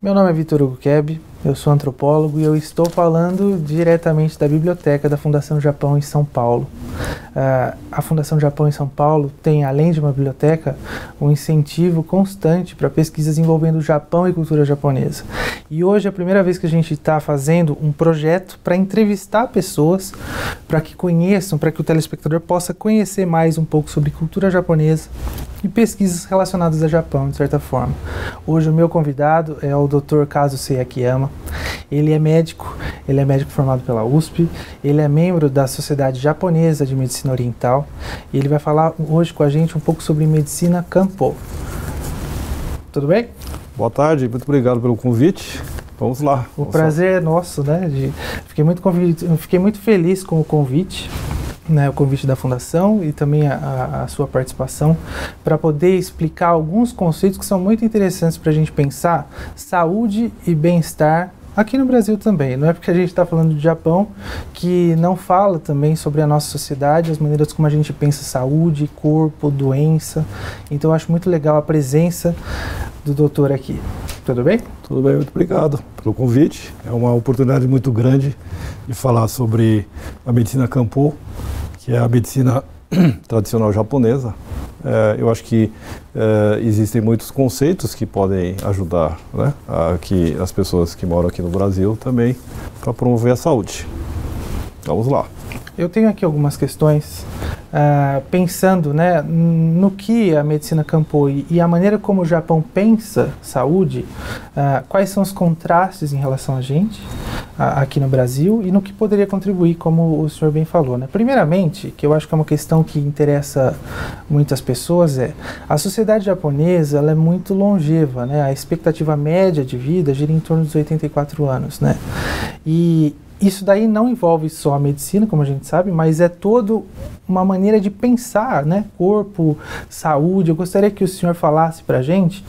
Meu nome é Vitor Hugo Keb, eu sou antropólogo e eu estou falando diretamente da biblioteca da Fundação Japão em São Paulo. A Fundação Japão em São Paulo tem, além de uma biblioteca, um incentivo constante para pesquisas envolvendo o Japão e cultura japonesa. E hoje é a primeira vez que a gente está fazendo um projeto para entrevistar pessoas, para que conheçam, para que o telespectador possa conhecer mais um pouco sobre cultura japonesa e pesquisas relacionadas ao Japão, de certa forma. Hoje o meu convidado é o Dr. Kazusei Akiyama. Ele é médico formado pela USP, ele é membro da Sociedade Japonesa de Medicina Oriental e ele vai falar hoje com a gente um pouco sobre medicina Kanpo. Tudo bem? Boa tarde, muito obrigado pelo convite. Vamos lá. O prazer é nosso, né? Fiquei muito feliz com o convite. O convite da Fundação e também a sua participação para poder explicar alguns conceitos que são muito interessantes para a gente pensar saúde e bem-estar aqui no Brasil também. Não é porque a gente está falando de Japão que não fala também sobre a nossa sociedade, as maneiras como a gente pensa saúde, corpo, doença. Então eu acho muito legal a presença do doutor aqui. Tudo bem? Tudo bem, muito obrigado pelo convite. É uma oportunidade muito grande de falar sobre a medicina Kanpo, que é a medicina tradicional japonesa. Eu acho que existem muitos conceitos que podem ajudar, né, que as pessoas que moram aqui no Brasil também para promover a saúde. Vamos lá. Eu tenho aqui algumas questões pensando, né, no que a medicina Kanpo e a maneira como o Japão pensa saúde, quais são os contrastes em relação a gente aqui no Brasil e no que poderia contribuir, como o senhor bem falou, né? Primeiramente, que eu acho que é uma questão que interessa muitas pessoas, a sociedade japonesa ela é muito longeva, né? A expectativa média de vida gira em torno dos 84 anos, né? E isso daí não envolve só a medicina, como a gente sabe, mas é toda uma maneira de pensar, né? Corpo, saúde. Eu gostaria que o senhor falasse para a gente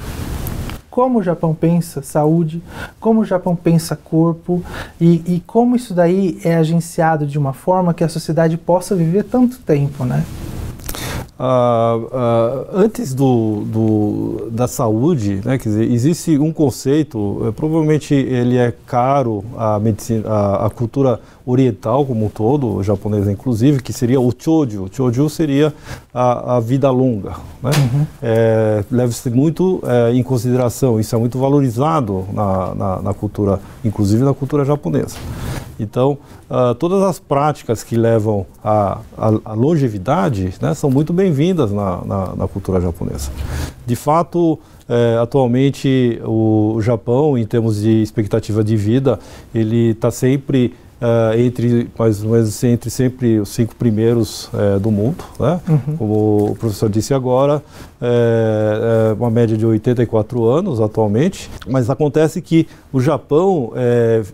como o Japão pensa saúde, como o Japão pensa corpo e como isso daí é agenciado de uma forma que a sociedade possa viver tanto tempo, né? Antes da saúde, né, quer dizer, existe um conceito, provavelmente ele é caro à medicina, à cultura oriental como um todo, japonesa inclusive, que seria o Choju. O Choju seria a vida longa, né? Leva-se muito em consideração, isso é muito valorizado na cultura, inclusive na cultura japonesa. Então, todas as práticas que levam à longevidade, né, são muito bem-vindas na cultura japonesa. De fato, atualmente o Japão, em termos de expectativa de vida, ele está sempre mais ou menos entre sempre os 5 primeiros do mundo, né? Como o professor disse agora, uma média de 84 anos atualmente, mas acontece que o Japão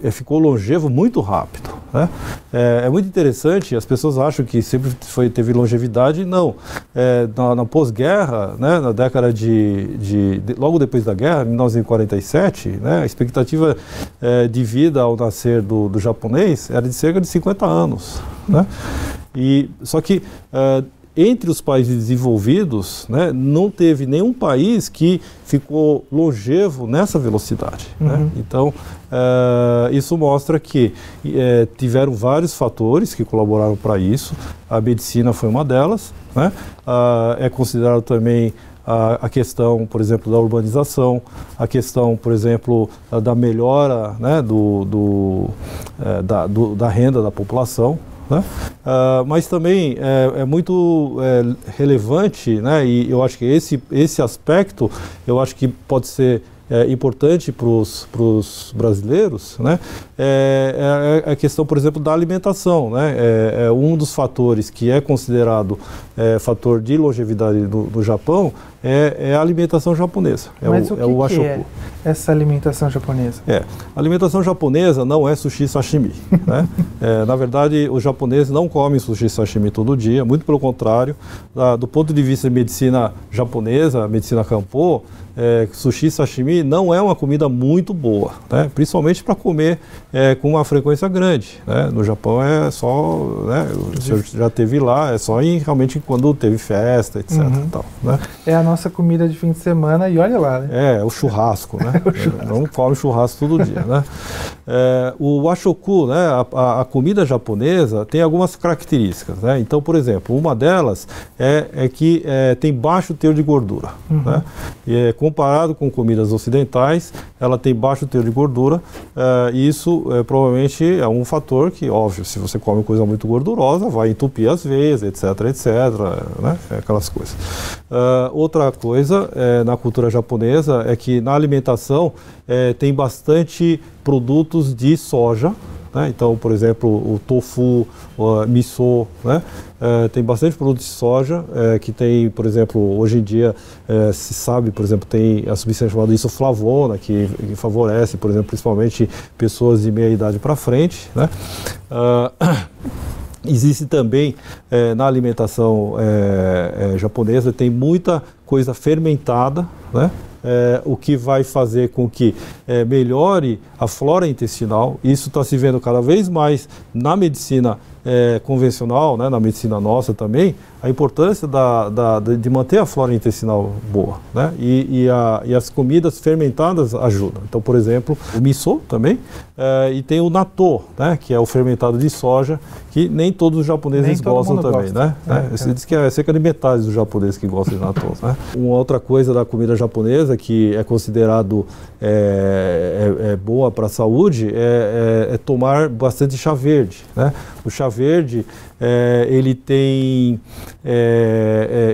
ficou longevo muito rápido, né? É muito interessante, as pessoas acham que sempre teve longevidade, não. Na pós-guerra, né, na década logo depois da guerra, 1947, né, a expectativa de vida ao nascer do japonês era de cerca de 50 anos, né? Só que entre os países desenvolvidos, né, não teve nenhum país que ficou longevo nessa velocidade, né? Então, isso mostra que tiveram vários fatores que colaboraram para isso. A medicina foi uma delas, né? É considerado também a questão, por exemplo, da urbanização, a questão, por exemplo, da melhora, né, da renda da população, né? Mas também é muito relevante, né, e eu acho que esse aspecto, eu acho que pode ser importante para os brasileiros, né, é a questão, por exemplo, da alimentação, né? Um dos fatores que é considerado fator de longevidade do Japão é a alimentação japonesa. Mas o que é essa alimentação japonesa? A alimentação japonesa não é sushi sashimi, né? Na verdade, os japoneses não comem sushi sashimi todo dia, muito pelo contrário. Do ponto de vista de medicina japonesa, medicina Kanpo, sushi sashimi não é uma comida muito boa, né? Principalmente para comer com uma frequência grande, né? No Japão é só, né, você já teve lá, é só realmente quando teve festa, etc. Tal, né? É a nossa comida de fim de semana e olha lá, né? É o churrasco, né? né? Não come churrasco todo dia, né? O washoku, né? A comida japonesa tem algumas características, né? Então, por exemplo, uma delas é que tem baixo teor de gordura, né? E, comparado com comidas ocidentais, ela tem baixo teor de gordura, e isso provavelmente é um fator que, óbvio, se você come coisa muito gordurosa, vai entupir as veias, etc, né? Aquelas coisas. Outra coisa na cultura japonesa é que na alimentação tem bastante produtos de soja, né? Então, por exemplo, o tofu, o miso, né? Tem bastante produtos de soja que tem, por exemplo, hoje em dia se sabe, por exemplo, tem a substância chamada isoflavona que favorece, por exemplo, principalmente pessoas de meia idade para frente, né? Existe também na alimentação japonesa, tem muita coisa fermentada, né? O que vai fazer com que melhore a flora intestinal. Isso está se vendo cada vez mais na medicina convencional, né? Na medicina nossa também, a importância de manter a flora intestinal boa, né? E as comidas fermentadas ajudam. Então, por exemplo, o miso também, e tem o natto, né? Que é o fermentado de soja, que nem todos os japoneses gostam também, né? Você diz que é cerca de metade dos japoneses que gostam de natto, né? Uma outra coisa da comida japonesa que é considerado boa para a saúde é tomar bastante chá verde, né? O chá verde ele tem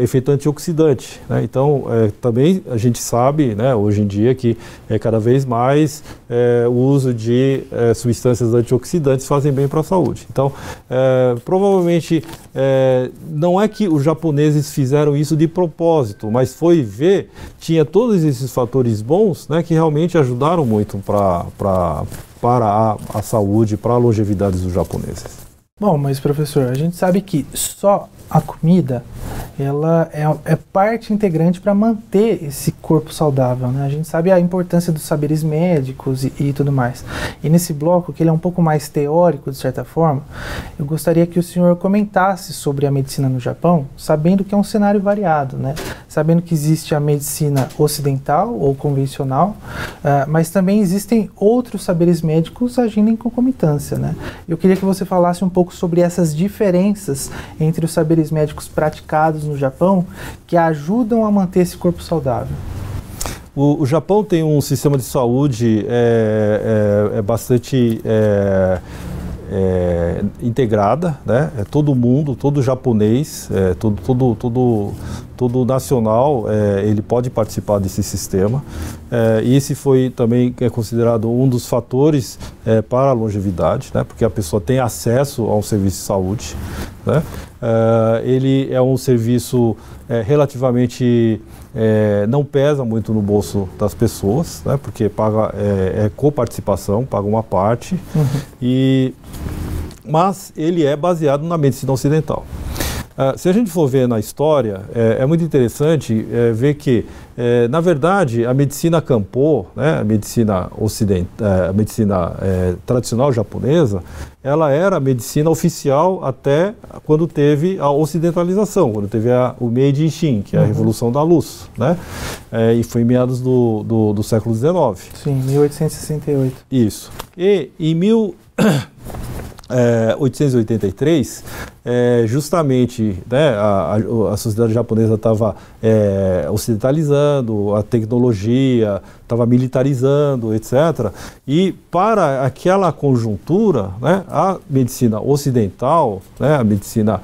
efeito antioxidante, né? Então também a gente sabe, né, hoje em dia que cada vez mais o uso de substâncias antioxidantes fazem bem para a saúde. Então provavelmente não é que os japoneses fizeram isso de propósito, mas foi ver, tinha todos esses fatores bons, né, que realmente ajudaram muito para a saúde, para a longevidade dos japoneses. Bom, mas professor, a gente sabe que só a comida, ela é parte integrante para manter esse corpo saudável, né? A gente sabe a importância dos saberes médicos e tudo mais. E nesse bloco, que ele é um pouco mais teórico, de certa forma, eu gostaria que o senhor comentasse sobre a medicina no Japão, sabendo que é um cenário variado, né? Sabendo que existe a medicina ocidental ou convencional, mas também existem outros saberes médicos agindo em concomitância, né? Eu queria que você falasse um pouco sobre essas diferenças entre os saberes médicos praticados no Japão que ajudam a manter esse corpo saudável. O Japão tem um sistema de saúde bastante integrada, né? Todo mundo, todo japonês, todo nacional, ele pode participar desse sistema. E esse foi também considerado um dos fatores para a longevidade, né? Porque a pessoa tem acesso a um serviço de saúde, né? Ele é um serviço relativamente não pesa muito no bolso das pessoas, né? Porque paga coparticipação, paga uma parte, mas ele é baseado na medicina ocidental. Se a gente for ver na história, é muito interessante ver que, na verdade, a medicina Kanpo, né, a medicina a medicina tradicional japonesa, ela era a medicina oficial até quando teve a ocidentalização, quando teve o Meiji Shin, que é a Revolução da Luz, né? E foi em meados do século XIX. Sim, 1868. Isso. E em 1883, justamente, né, a sociedade japonesa estava ocidentalizando, a tecnologia estava militarizando, etc. E para aquela conjuntura, né, a medicina ocidental, né, a medicina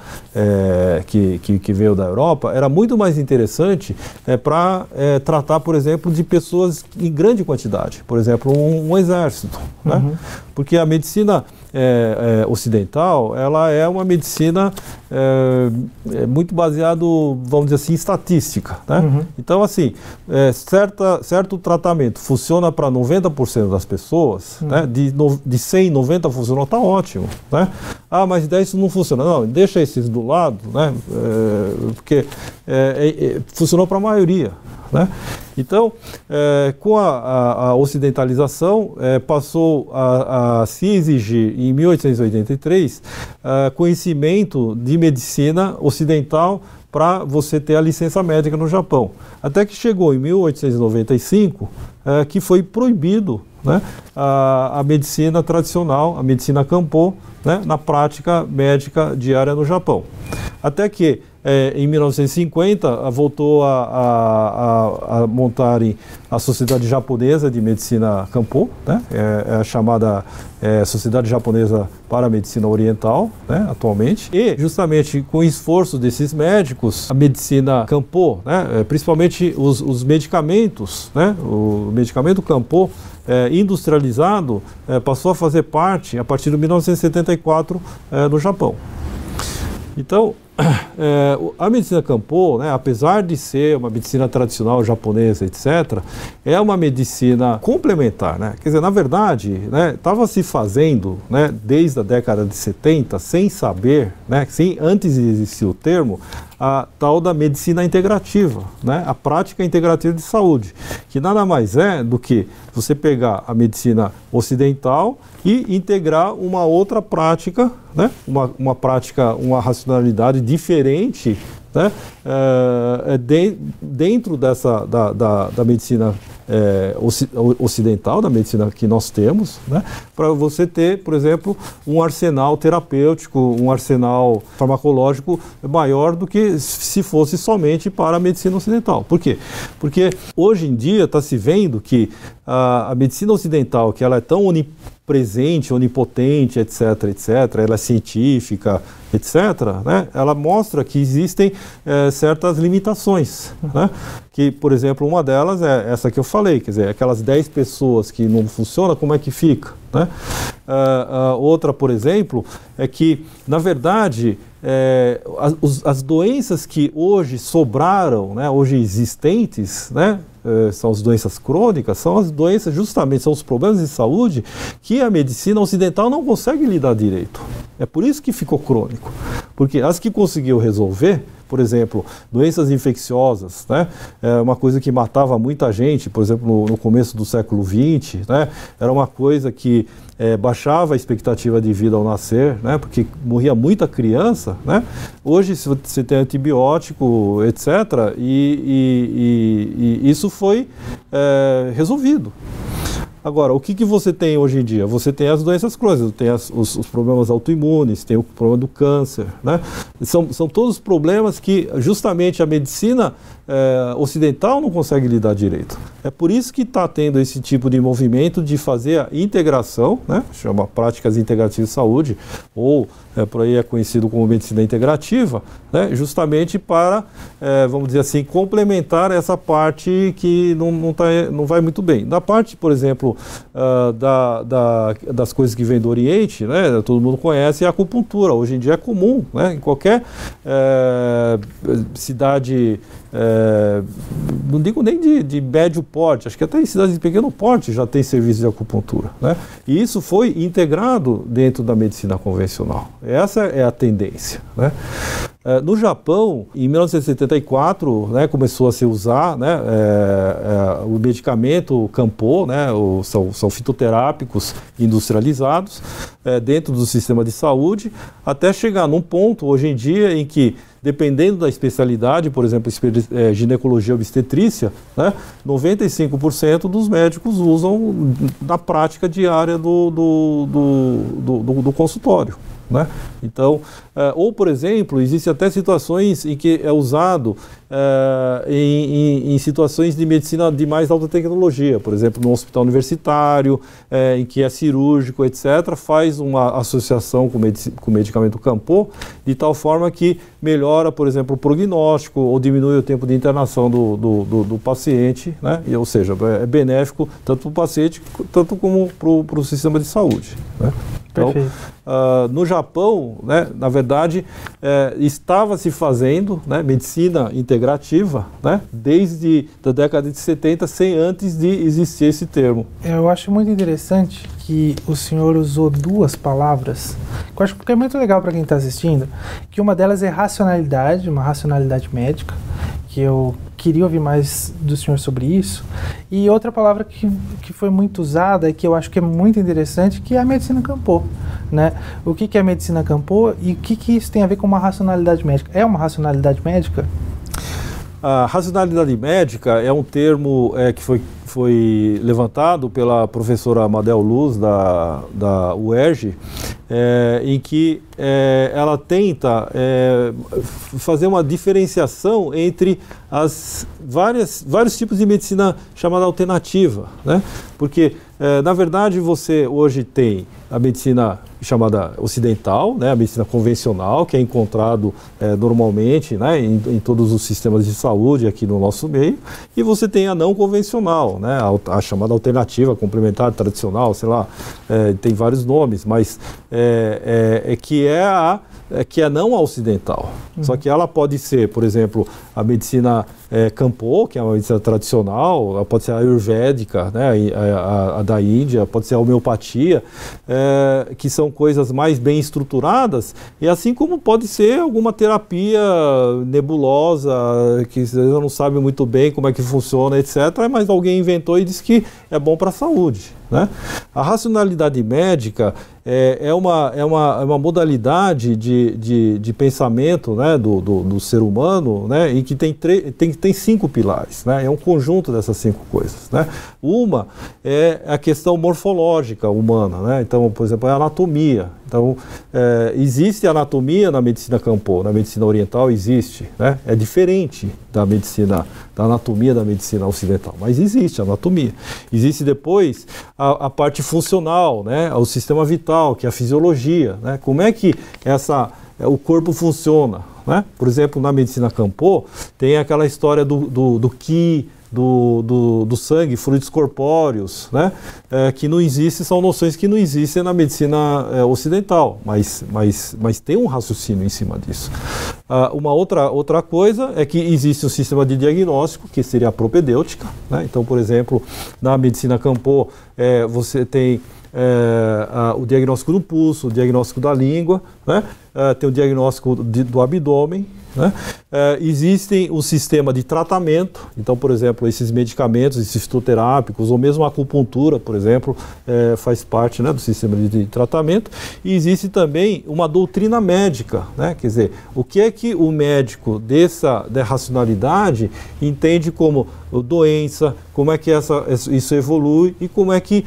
que veio da Europa, era muito mais interessante para tratar, por exemplo, de pessoas em grande quantidade. Por exemplo, um exército, né? Porque a medicina ocidental, ela é uma medicina muito baseado, vamos dizer assim, em estatística, né? Então, assim, certo tratamento funciona para 90% das pessoas, né? De 100, 90 funcionou, está ótimo, né? Ah, mas 10 isso não funciona. Não, deixa esses do lado, né? Porque funcionou para a maioria, né? Então, com a ocidentalização, passou a se exigir, em 1883, conhecimento de medicina ocidental para você ter a licença médica no Japão. Até que chegou em 1895, que foi proibido, né, a medicina tradicional, a medicina Kanpō, né, na prática médica diária no Japão. Até que em 1950 voltou a montarem a Sociedade Japonesa de Medicina Kanpō, né, a chamada Sociedade Japonesa para a Medicina Oriental, né, atualmente. E justamente com o esforço desses médicos, a medicina Kanpō, né, principalmente os medicamentos, né, o medicamento Kanpō industrializado passou a fazer parte a partir de 1974 no Japão. Então, a medicina Kanpō, né, apesar de ser uma medicina tradicional japonesa, etc., é uma medicina complementar, né? Quer dizer, na verdade, estava se fazendo, né, desde a década de 70, sem saber, né, antes de existir o termo, a tal da medicina integrativa, né, a prática integrativa de saúde, que nada mais é do que você pegar a medicina ocidental e integrar uma outra prática, né, uma prática, uma racionalidade diferente, né, dentro da medicina ocidental, da medicina que nós temos, né, para você ter, por exemplo, um arsenal terapêutico, um arsenal farmacológico maior do que se fosse somente para a medicina ocidental. Por quê? Porque hoje em dia está se vendo que a medicina ocidental, que ela é tão onipresente, onipotente, etc., ela é científica, etc., né, ela mostra que existem certas limitações, né, que, por exemplo, uma delas é essa que eu falei, quer dizer, aquelas 10 pessoas que não funcionam, como é que fica, né? Outra, por exemplo, é que, na verdade, as doenças que hoje sobraram, né, hoje existentes, né, são as doenças crônicas, são as doenças, justamente, são os problemas de saúde que a medicina ocidental não consegue lidar direito. É por isso que ficou crônico. Porque as que conseguiu resolver, por exemplo, doenças infecciosas, né, uma coisa que matava muita gente, por exemplo, no começo do século XX, né, era uma coisa que baixava a expectativa de vida ao nascer, né, porque morria muita criança, né. Hoje você tem antibiótico, etc., e isso foi resolvido. Agora, o que você tem hoje em dia? Você tem as doenças crônicas, tem os problemas autoimunes, tem o problema do câncer, né? São todos problemas que justamente a medicina ocidental não consegue lidar direito. É por isso que está tendo esse tipo de movimento de fazer a integração, né? Chama práticas integrativas de saúde, ou por aí é conhecido como medicina integrativa, né? Justamente para, vamos dizer assim, complementar essa parte que não vai muito bem. Da parte, por exemplo, das coisas que vêm do Oriente, né? Todo mundo conhece a acupuntura. Hoje em dia é comum, né? Em qualquer cidade, não digo nem de médio porte, acho que até em cidades de pequeno porte já tem serviço de acupuntura, né? E isso foi integrado dentro da medicina convencional. Essa é a tendência, né? No Japão, em 1974, né, começou a se usar, né, o medicamento Kanpō, né, são fitoterápicos industrializados dentro do sistema de saúde, até chegar num ponto, hoje em dia, em que, dependendo da especialidade, por exemplo, ginecologia obstetrícia, né, 95% dos médicos usam na prática diária do consultório, né? Então, ou por exemplo, existem até situações em que é usado em situações de medicina de mais alta tecnologia, por exemplo, no hospital universitário, em que é cirúrgico, etc., faz uma associação com o medicamento Kanpō, de tal forma que melhora, por exemplo, o prognóstico ou diminui o tempo de internação do paciente, né? Ou seja, é benéfico tanto para o paciente, tanto como para o sistema de saúde, né? Então, no Japão, né, na verdade, estava se fazendo, né, medicina integrativa, né, desde a década de 70, sem antes de existir esse termo. Eu acho muito interessante que o senhor usou duas palavras, que eu acho que é muito legal para quem está assistindo, que uma delas é racionalidade, uma racionalidade médica, que eu queria ouvir mais do senhor sobre isso. E outra palavra que foi muito usada e que eu acho que é muito interessante, que é a medicina Campo, né? O que é a medicina Campo e o que isso tem a ver com uma racionalidade médica? É uma racionalidade médica? A racionalidade médica é um termo que foi levantado pela professora Amadel Luz, da UERJ, em que ela tenta fazer uma diferenciação entre vários tipos de medicina chamada alternativa, né? Porque, na verdade, você hoje tem a medicina chamada ocidental, né, a medicina convencional, que é encontrado normalmente, né, em todos os sistemas de saúde aqui no nosso meio, e você tem a não convencional, né, a chamada alternativa, complementar, tradicional, sei lá, tem vários nomes, mas que é não ocidental. Só que ela pode ser, por exemplo, a medicina Campo, que é uma medicina tradicional, ela pode ser a ayurvédica, né, a da Índia, pode ser a homeopatia, que são coisas mais bem estruturadas, e assim como pode ser alguma terapia nebulosa, que você não sabe muito bem como é que funciona, etc., mas alguém inventou e disse que é bom para a saúde, né? A racionalidade médica é uma modalidade de pensamento, né, do ser humano, né, e que tem 5 pilares, né, é um conjunto dessas 5 coisas, né. Uma é a questão morfológica humana, né, então, por exemplo, é a anatomia. Então, existe anatomia na medicina Campo, na medicina oriental existe, né, é diferente da anatomia da medicina ocidental, mas existe anatomia. Existe depois a parte funcional, né, o sistema vital, que é a fisiologia, né, como é que o corpo funciona, né? Por exemplo, na medicina Campo, tem aquela história do Qi, do sangue, fluidos corpóreos, né? Que não existe, são noções que não existem na medicina ocidental, mas tem um raciocínio em cima disso. Uma outra coisa é que existe um sistema de diagnóstico, que seria a propedêutica, né? Então, por exemplo, na medicina Campo, você tem o diagnóstico do pulso, o diagnóstico da língua, né? Tem o diagnóstico do abdômen, né? Existem o sistema de tratamento, então, por exemplo, esses medicamentos, esses fitoterápicos, ou mesmo a acupuntura, por exemplo, faz parte, né, do sistema de tratamento. E existe também uma doutrina médica, né? Quer dizer, o que é que o médico da racionalidade entende como doença, como é que isso evolui e como é que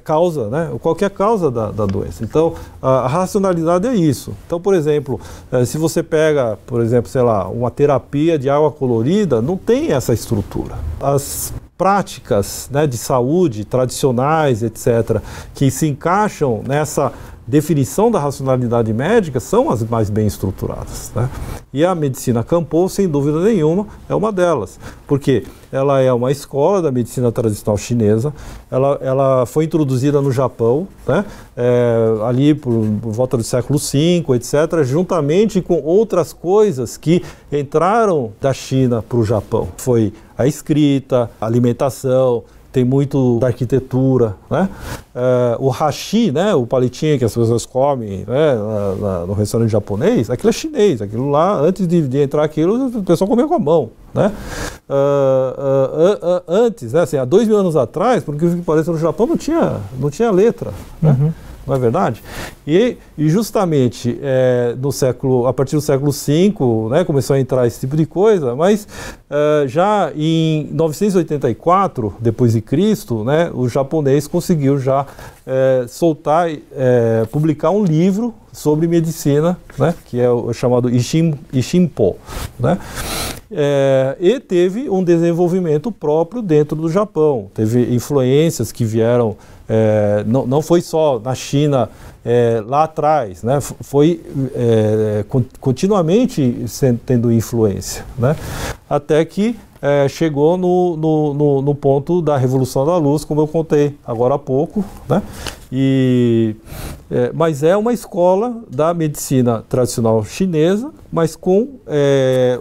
causa, né? Qual que é a causa da doença. Então, a racionalidade é isso. Então, por exemplo, se você pega, por exemplo, sei lá, uma terapia de água colorida, não tem essa estrutura. As práticas, né, de saúde tradicionais, etc., que se encaixam nessa definição da racionalidade médica são as mais bem estruturadas, né? E a medicina Campo, sem dúvida nenhuma, é uma delas, porque ela é uma escola da medicina tradicional chinesa, ela foi introduzida no Japão, né? Ali por volta do século V, etc., juntamente com outras coisas que entraram da China para o Japão. Foi a escrita, a alimentação, tem muito da arquitetura, né? O hashi, né, o palitinho que as pessoas comem, né, no restaurante japonês, aquilo é chinês, aquilo lá, antes de entrar aquilo, o pessoal comia com a mão, né? Antes, né, assim, há 2000 anos atrás, por que pareça, no Japão não tinha letra, né? Uhum. Não é verdade? E justamente a partir do século V, né, começou a entrar esse tipo de coisa, mas já em 984 depois de Cristo, né, o japonês conseguiu já publicar um livro sobre medicina, né, que é o chamado Isshinpo, né? E teve um desenvolvimento próprio dentro do Japão. Teve influências que vieram, não foi só na China lá atrás, né? Foi continuamente tendo influência, né? Até que chegou no ponto da Revolução da Luz, como eu contei agora há pouco, né? Mas é uma escola da medicina tradicional chinesa mas com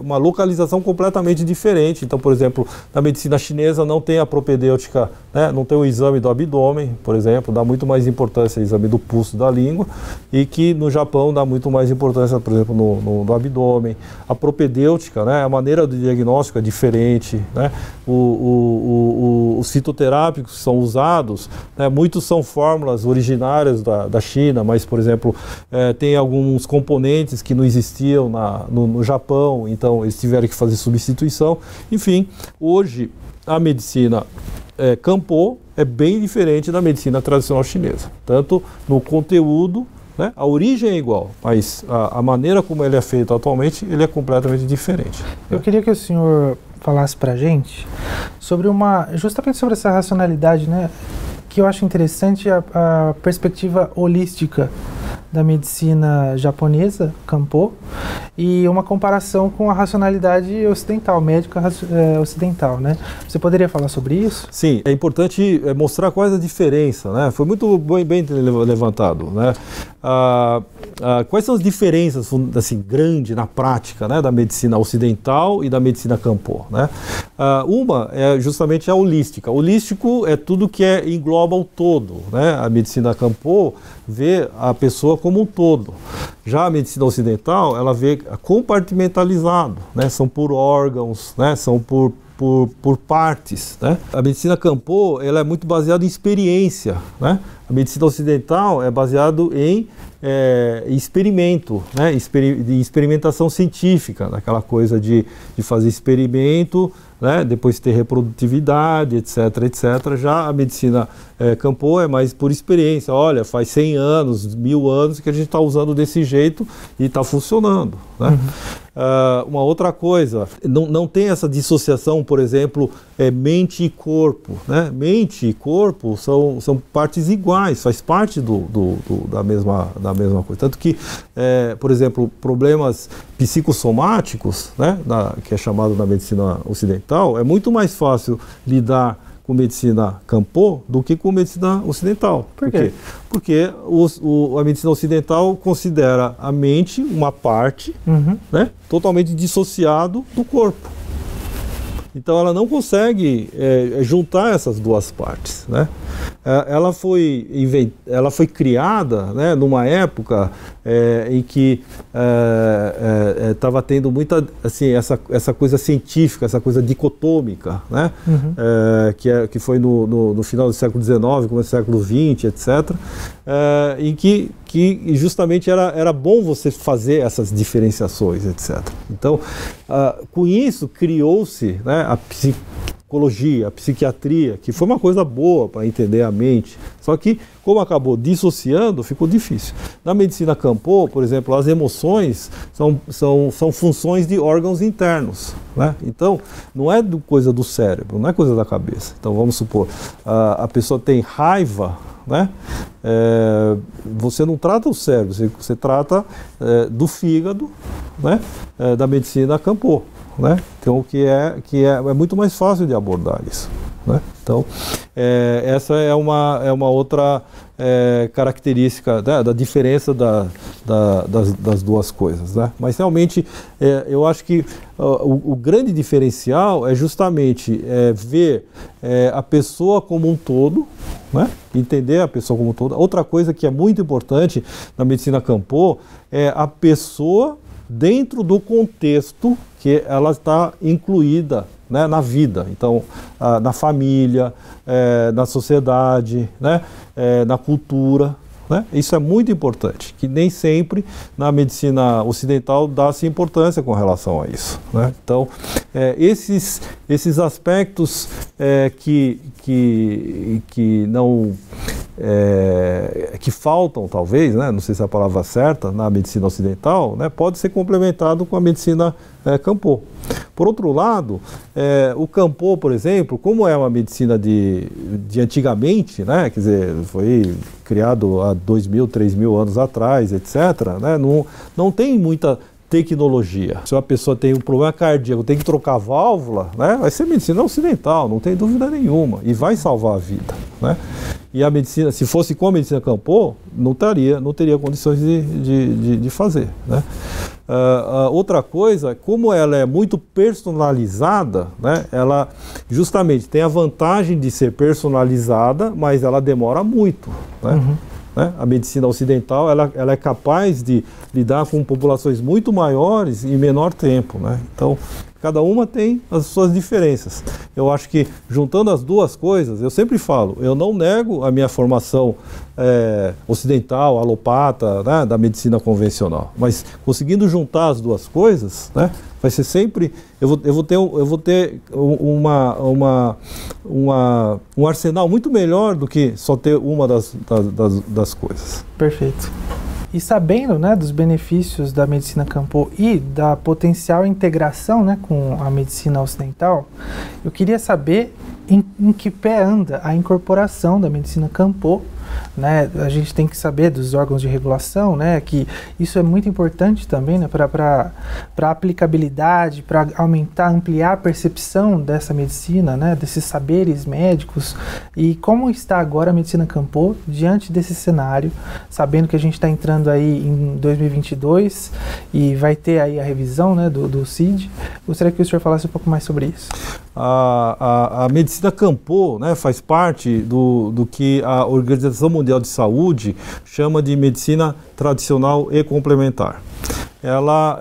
uma localização completamente diferente. Então, por exemplo, na medicina chinesa não tem a propedêutica, né, não tem o exame do abdômen, por exemplo, dá muito mais importância ao exame do pulso da língua, e que no Japão dá muito mais importância, por exemplo, no abdômen. A propedêutica, né, a maneira do diagnóstico é diferente, né, os fitoterápicos que são usados, né, muitos são fórmulas originárias da China, mas, por exemplo, tem alguns componentes que não existiam no Japão, então eles tiveram que fazer substituição. Enfim, hoje a medicina Kanpō é bem diferente da medicina tradicional chinesa, tanto no conteúdo, né, a origem é igual, mas a maneira como ele é feito atualmente, ele é completamente diferente. Eu queria que o senhor falasse para a gente sobre justamente sobre essa racionalidade, né, que eu acho interessante a perspectiva holística da medicina japonesa, Kanpō, e uma comparação com a racionalidade ocidental, médica ocidental, né? Você poderia falar sobre isso? Sim, é importante mostrar quais a diferença, né? Foi muito bem levantado, né? Quais são as diferenças, assim, grandes na prática, né, da medicina ocidental e da medicina Kanpō, né? Uma é justamente a holística. Holístico é tudo que engloba o todo, né? A medicina Kanpō vê a pessoa como um todo. Já a medicina ocidental, ela vê compartimentalizado, né? São por órgãos, né? São por partes, né? A medicina Kanpō, ela é muito baseada em experiência, né? A medicina ocidental é baseada em experimento, né? De experimentação científica, daquela coisa de fazer experimento, né? Depois ter reprodutividade, etc, etc. Já a medicina Kanpō é mais por experiência. Olha, faz 100 anos, 1000 anos que a gente está usando desse jeito e está funcionando, né? Uhum. Uma outra coisa, não tem essa dissociação, por exemplo, mente e corpo, né? Mente e corpo são partes iguais, faz parte da mesma coisa. Tanto que, por exemplo, problemas psicossomáticos, né, que é chamado na medicina ocidental, é muito mais fácil lidar com medicina Kanpō do que com medicina ocidental. Por quê? Porque a medicina ocidental considera a mente uma parte, uhum, né, totalmente dissociado do corpo. Então ela não consegue juntar essas duas partes, né? Ela foi criada, né, numa época em que estava tendo muita, assim, essa coisa científica, essa coisa dicotômica, né? Uhum. Que foi no final do século XIX, começo do século XX, etc. Em que justamente era bom você fazer essas diferenciações, etc. Então, com isso criou-se, né, a psicologia, a psiquiatria, que foi uma coisa boa para entender a mente, só que como acabou dissociando, ficou difícil. Na medicina Kanpō, por exemplo, as emoções são funções de órgãos internos, né? Então, não é coisa do cérebro, não é coisa da cabeça. Então, vamos supor, a pessoa tem raiva, né? Você não trata o cérebro, você trata do fígado, né? Da medicina Kanpō, né? Então, que é muito mais fácil de abordar isso, né? Então, essa é uma outra característica, né, da diferença das duas coisas, né? Mas realmente eu acho que o grande diferencial é justamente ver a pessoa como um todo, né? Entender a pessoa como um todo. Outra coisa que é muito importante na medicina Kanpō é a pessoa dentro do contexto que ela está incluída, né, na vida. Então, na família, na sociedade, né, na cultura, né? Isso é muito importante, que nem sempre na medicina ocidental dá-se importância com relação a isso, né? Então, esses aspectos que não... que faltam, talvez, né? Não sei se é a palavra certa, na medicina ocidental, né? Pode ser complementado com a medicina Kanpō. Por outro lado, o Kanpō, por exemplo, como é uma medicina de antigamente, né? Quer dizer, foi criado há 2.000, 3.000 anos atrás, etc., né? Não tem muita tecnologia. Se uma pessoa tem um problema cardíaco, tem que trocar válvula, né? Vai ser medicina ocidental, não tem dúvida nenhuma, e vai salvar a vida, né? E a medicina, se fosse com a medicina Kanpō, não teria condições de fazer, né? Outra coisa, como ela é muito personalizada, né, ela justamente tem a vantagem de ser personalizada, mas ela demora muito, né? Né? A medicina ocidental ela é capaz de lidar com populações muito maiores em menor tempo, né? Então, cada uma tem as suas diferenças. Eu acho que, juntando as duas coisas, eu sempre falo, eu não nego a minha formação ocidental, alopata, né, da medicina convencional, mas conseguindo juntar as duas coisas, né, vai ser sempre... Eu vou ter um arsenal muito melhor do que só ter uma das coisas. Perfeito. E sabendo, né, dos benefícios da medicina Campo e da potencial integração, né, com a medicina ocidental, eu queria saber em que pé anda a incorporação da medicina Campo, né? A gente tem que saber dos órgãos de regulação, né, que isso é muito importante também, né, para aplicabilidade, para aumentar, ampliar a percepção dessa medicina, né, desses saberes médicos. E como está agora a medicina Campo diante desse cenário, sabendo que a gente está entrando aí em 2022 e vai ter aí a revisão, né, do CID. Gostaria que o senhor falasse um pouco mais sobre isso. A medicina Campo, né, faz parte do que a Organização Mundial de Saúde chama de medicina tradicional e complementar. Ela,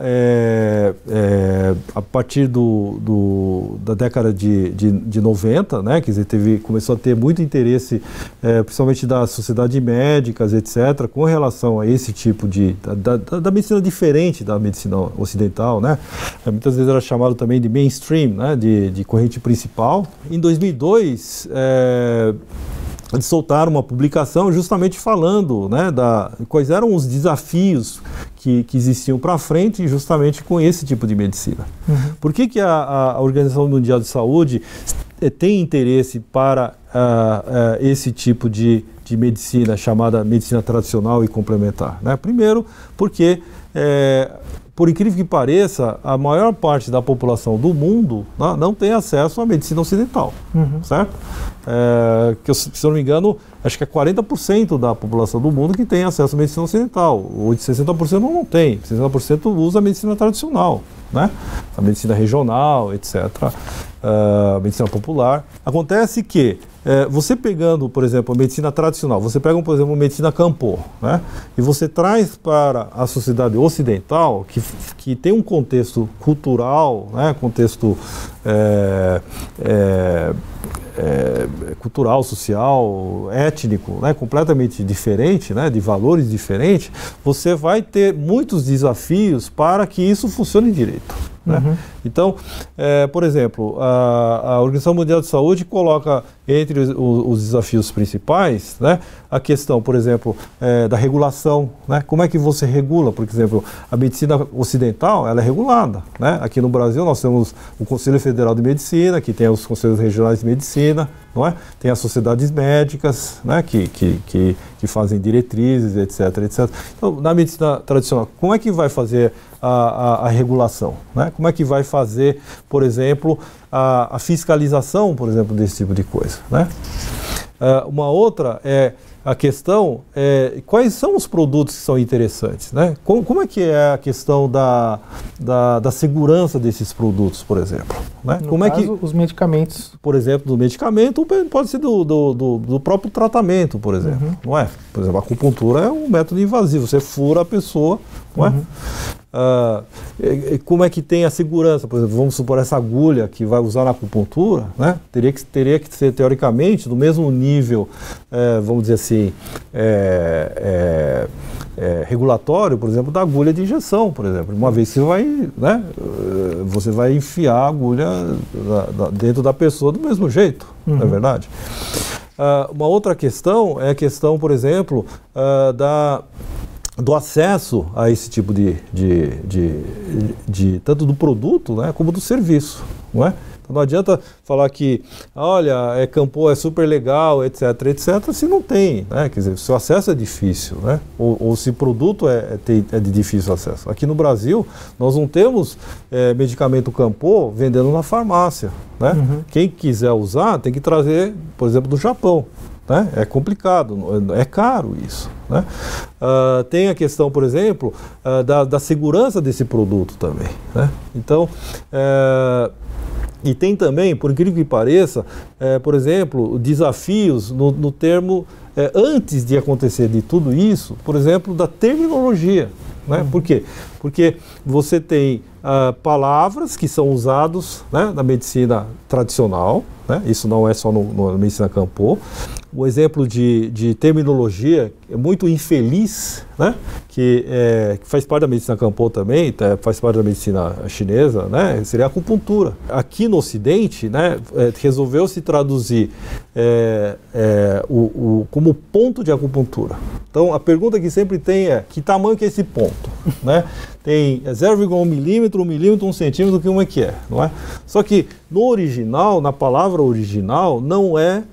a partir da década de 90, né, quer dizer, começou a ter muito interesse, principalmente das sociedades médicas, etc., com relação a esse tipo da medicina diferente da medicina ocidental, né? Muitas vezes era chamado também de mainstream, né, de corrente principal. Em 2002, eles soltaram uma publicação justamente falando, né, quais eram os desafios que existiam para frente justamente com esse tipo de medicina. Por que a Organização Mundial de Saúde tem interesse para esse tipo de medicina chamada medicina tradicional e complementar, né? Primeiro, porque por incrível que pareça, a maior parte da população do mundo não tem acesso à medicina ocidental, certo? Que, se eu não me engano, acho que é 40% da população do mundo que tem acesso à medicina ocidental. Ou de 60% não tem, 60% usa a medicina tradicional, né? A medicina regional, etc., a medicina popular. Acontece que você pegando, por exemplo, a medicina tradicional, você pega, por exemplo, a medicina Campo, né, e você traz para a sociedade ocidental, que tem um contexto cultural, né, contexto cultural, social, étnico, né, completamente diferente, né, de valores diferentes, você vai ter muitos desafios para que isso funcione direito, né? Então, por exemplo, a Organização Mundial de Saúde coloca entre os desafios principais, né, a questão, por exemplo, da regulação, né? Como é que você regula? Por exemplo, a medicina ocidental, ela é regulada, né? Aqui no Brasil nós temos o Conselho Federal de Medicina, que tem os Conselhos Regionais de Medicina, não é? Tem as sociedades médicas, né, que fazem diretrizes, etc., etc. Então, na medicina tradicional, como é que vai fazer a regulação, né? Como é que vai fazer, por exemplo, a fiscalização, por exemplo, desse tipo de coisa, né? Uma outra a questão quais são os produtos que são interessantes, né? Como é que é a questão da segurança desses produtos, por exemplo, né? No caso, os medicamentos. Por exemplo, do medicamento, pode ser do próprio tratamento, por exemplo, não é? Por exemplo, a acupuntura é um método invasivo, você fura a pessoa, não é? Como é que tem a segurança? Por exemplo, vamos supor essa agulha que vai usar na acupuntura, né? Teria que ser, teoricamente, do mesmo nível, vamos dizer assim, regulatório, por exemplo, da agulha de injeção, por exemplo. Uma vez que você vai enfiar a agulha dentro da pessoa do mesmo jeito, não é verdade? Uma outra questão é a questão, por exemplo, do acesso a esse tipo de tanto do produto, né, como do serviço, não é? Então não adianta falar que, olha, Campo é super legal, etc., etc., se não tem, né? Quer dizer, se o acesso é difícil, né? Ou se o produto é de difícil acesso. Aqui no Brasil, nós não temos medicamento Campo vendendo na farmácia, né? Quem quiser usar tem que trazer, por exemplo, do Japão, né? É complicado, é caro isso, né? Tem a questão, por exemplo, da segurança desse produto também, né? Então, e tem também, por incrível que pareça, por exemplo, desafios no termo, antes de acontecer de tudo isso, por exemplo, da terminologia, né? Por quê? Porque você tem palavras que são usadas, né, na medicina tradicional, né? Isso não é só na medicina Campo. O exemplo de terminologia é muito infeliz, né? Que faz parte da medicina Campo também, faz parte da medicina chinesa, né? Seria a acupuntura. Aqui no Ocidente, né, resolveu se traduzir como ponto de acupuntura. Então a pergunta que sempre tem é: que tamanho que é esse ponto? Né? Tem 0,1 milímetro, 1 milímetro, 1 centímetro, como é que é? Não é? Só que no original, na palavra original, não é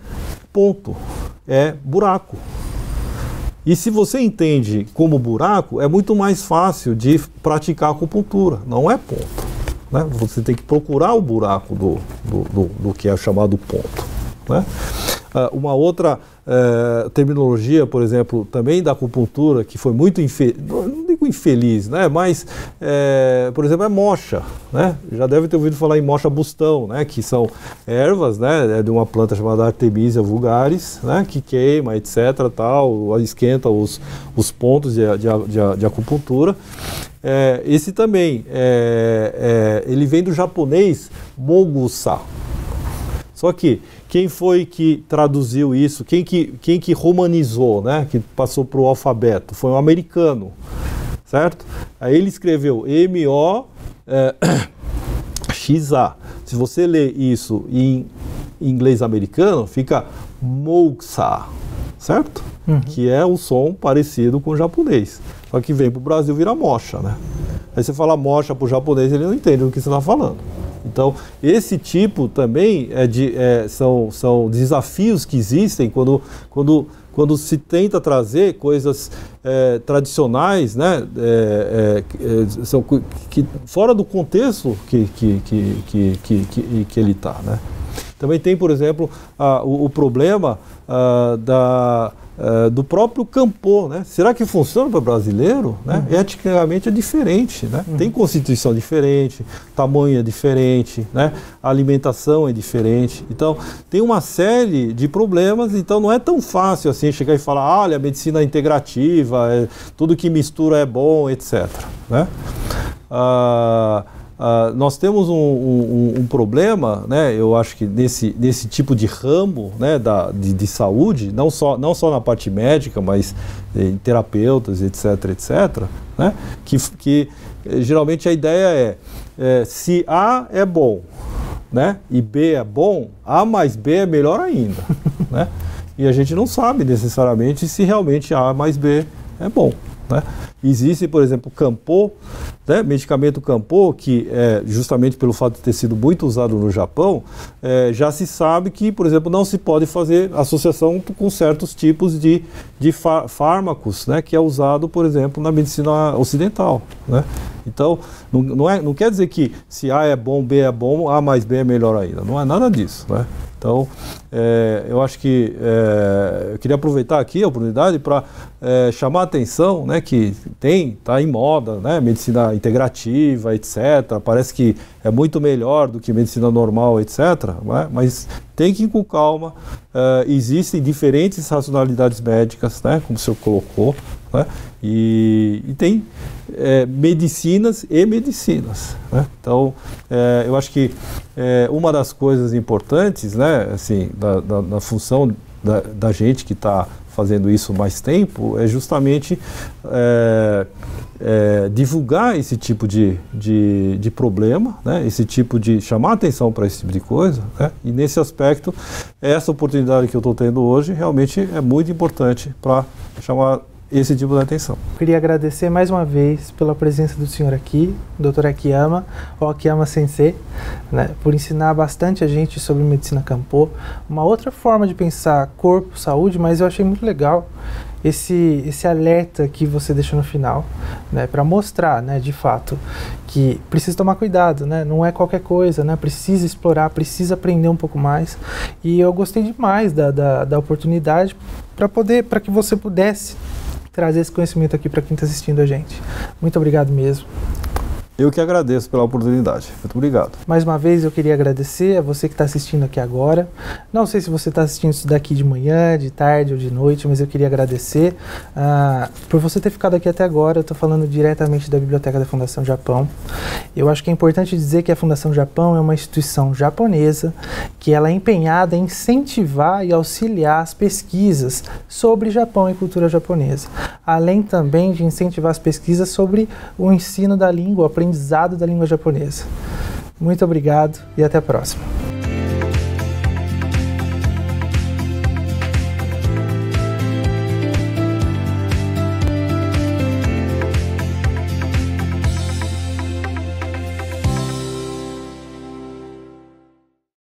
ponto, é buraco. E se você entende como buraco, é muito mais fácil de praticar acupuntura, não é ponto, né? Você tem que procurar o buraco do que é chamado ponto, né? Uma outra terminologia, por exemplo, também da acupuntura, que foi muito não digo infeliz, né? Mas, por exemplo, é moxa, né? Já deve ter ouvido falar em moxa bustão, né? Que são ervas, né? De uma planta chamada Artemisia vulgaris, né? Que queima, etc, tal, esquenta os pontos de acupuntura. Esse também, ele vem do japonês mogusa. Só que quem foi que traduziu isso? Quem que romanizou, né? Que passou para o alfabeto? Foi um americano, certo? Aí ele escreveu M-O-X-A. Se você ler isso em inglês americano, fica moxa, certo? Uhum. Que é um som parecido com o japonês. Só que vem para o Brasil vira mocha, né? Aí você fala mocha para o japonês, ele não entende o que você está falando. Então, esse tipo também são desafios que existem quando se tenta trazer coisas tradicionais, né, fora do contexto que ele está, né? Também tem, por exemplo, o problema do próprio Campo, né? Será que funciona para brasileiro? Né? Uhum. Eticamente é diferente, né? Uhum. Tem constituição diferente, tamanho é diferente, né? A alimentação é diferente. Então, tem uma série de problemas, então não é tão fácil assim chegar e falar, olha, a medicina integrativa, tudo que mistura é bom, etc. Né? Nós temos um problema, né, eu acho que nesse tipo de ramo, né, de saúde, não só na parte médica, mas em terapeutas, etc., né, que geralmente a ideia se A é bom, né, e B é bom, A mais B é melhor ainda. Né, e a gente não sabe necessariamente se realmente A mais B é bom. Né? Existe, por exemplo, Campo, né, medicamento Campo, que justamente pelo fato de ter sido muito usado no Japão, já se sabe que, por exemplo, não se pode fazer associação com certos tipos de fármacos, né, que é usado, por exemplo, na medicina ocidental. Né? Então, não quer dizer que se A é bom, B é bom, A mais B é melhor ainda. Não é nada disso. Né? Então, eu acho que eu queria aproveitar aqui a oportunidade para chamar a atenção, né, que está em moda, né, medicina integrativa, etc. Parece que é muito melhor do que medicina normal, etc. Né, mas tem que ir com calma. Existem diferentes racionalidades médicas, né, como o senhor colocou, né, e tem medicinas e medicinas. Né? Então, eu acho que uma das coisas importantes, né, assim, da função da gente que está fazendo isso mais tempo é justamente divulgar esse tipo de problema, né? Esse tipo de chamar atenção para esse tipo de coisa, né? E nesse aspecto, essa oportunidade que eu estou tendo hoje realmente é muito importante para chamar esse tipo de atenção. Queria agradecer mais uma vez pela presença do senhor aqui, Dr. Akiyama, ou Akiyama Sensei, né, por ensinar bastante a gente sobre medicina Kanpō, uma outra forma de pensar corpo, saúde, mas eu achei muito legal esse alerta que você deixou no final, né, para mostrar, né, de fato, que precisa tomar cuidado, né, não é qualquer coisa, né, precisa explorar, precisa aprender um pouco mais, e eu gostei demais da oportunidade para que você pudesse trazer esse conhecimento aqui para quem está assistindo a gente. Muito obrigado mesmo. Eu que agradeço pela oportunidade. Muito obrigado. Mais uma vez eu queria agradecer a você que está assistindo aqui agora. Não sei se você está assistindo isso daqui de manhã, de tarde ou de noite, mas eu queria agradecer por você ter ficado aqui até agora. Eu estou falando diretamente da Biblioteca da Fundação Japão. Eu acho que é importante dizer que a Fundação Japão é uma instituição japonesa que ela é empenhada em incentivar e auxiliar as pesquisas sobre Japão e cultura japonesa, além também de incentivar as pesquisas sobre o ensino da língua, o aprendizado da língua japonesa. Muito obrigado e até a próxima.